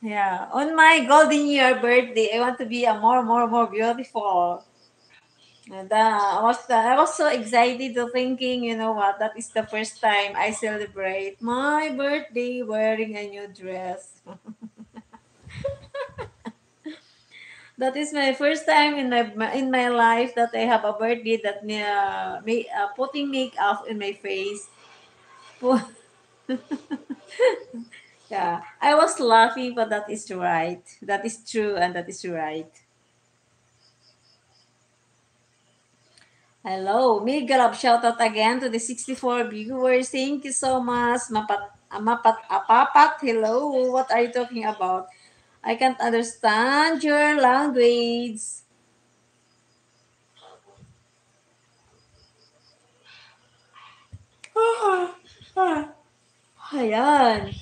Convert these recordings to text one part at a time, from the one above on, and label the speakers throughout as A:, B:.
A: Yeah. On my golden year birthday, I want to be a more beautiful. And I was so excited to thinking, you know what, that is the first time I celebrate my birthday wearing a new dress. That is my first time in my life that I have a birthday that putting makeup in my face. Pu- yeah, I was laughing, but that is right. That is true, and that is right. Hello, Miguel. Shout out again to the 64 viewers. Thank you so much. Apapat. Hello. What are you talking about? I can't understand your language. Ayan.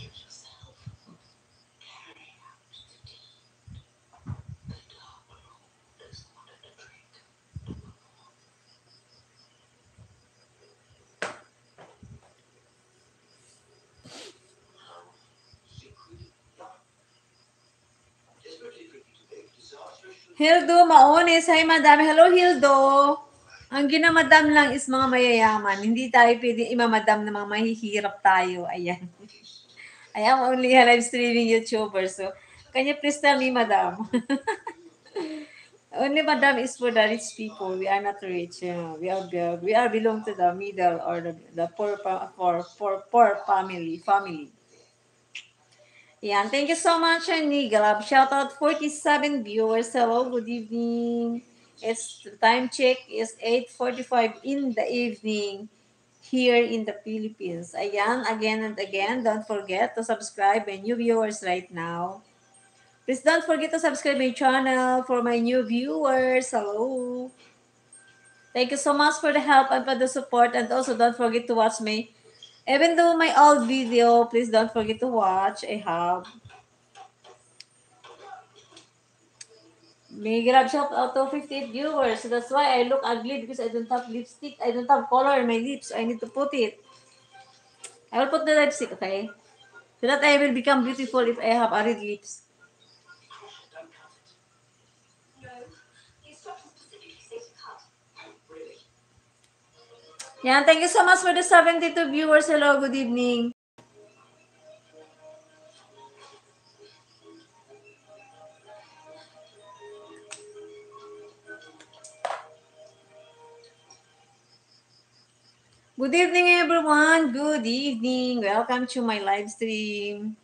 A: Hildo Maones. Hi, madam. Hello, Hildo. Ang ginamadam lang is mga mayayaman. Hindi tayo pwede imamadam ng mga mahihirap tayo. Ayan. I am only a live streaming YouTuber. So, can you please tell me, madam? Only madam is for the rich people. We are not rich. We are belong to the middle or the poor family. Yeah, thank you so much, Nigalab. Shout out 47 viewers. Hello, good evening. It's the time check is 8:45 in the evening here in the Philippines. Ayan, again and again, don't forget to subscribe my new viewers right now. Please don't forget to subscribe my channel for my new viewers. Hello. Thank you so much for the help and for the support. And also don't forget to watch even though my old video, please don't forget to watch. I have may grab shop out of 58 viewers. So that's why I look ugly because I don't have lipstick. I don't have color in my lips. I need to put it. I will put the lipstick, okay? So that I will become beautiful if I have a red lips. Yeah, thank you so much for the 72 viewers. Hello, good evening. Good evening, everyone. Good evening. Welcome to my live stream.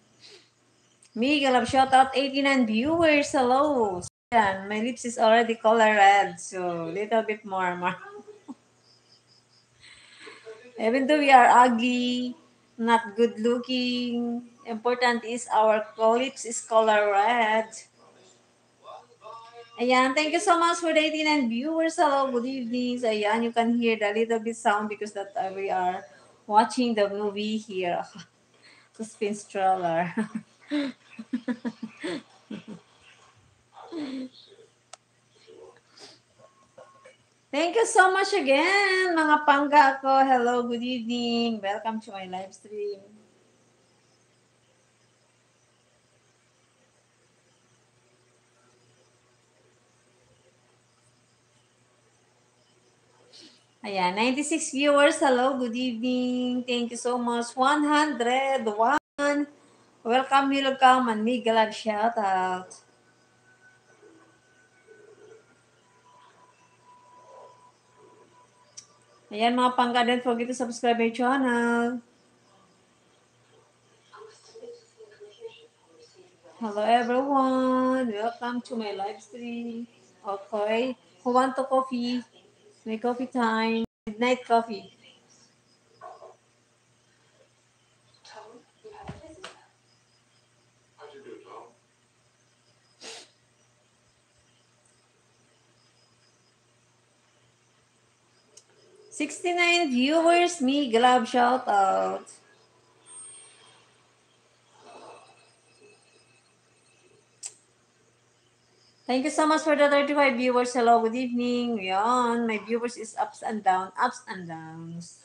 A: Miguel, shout out 89 viewers. Hello. Yan, my lips is already color red, so little bit more. Even though we are ugly, not good looking, important is our lips is color red. Ayan, thank you so much for the 89 viewers. Hello, good evening. So, ayan, you can hear the little bit sound because that we are watching the movie here. Suspense thriller. Thank you so much again, mga pangga ko. Hello, good evening. Welcome to my live stream. Ayan, 96 viewers. Hello, good evening. Thank you so much. 101. Welcome, welcome, and me glad shout out. Ayan, mga pangga, don't forget to subscribe my channel. Hello, everyone. Welcome to my live stream. Okay. Who want to coffee? My coffee time. Midnight coffee. 69 viewers. Me glad shout out. Thank you so much for the 35 viewers. Hello, good evening. Yan, my viewers is ups and downs.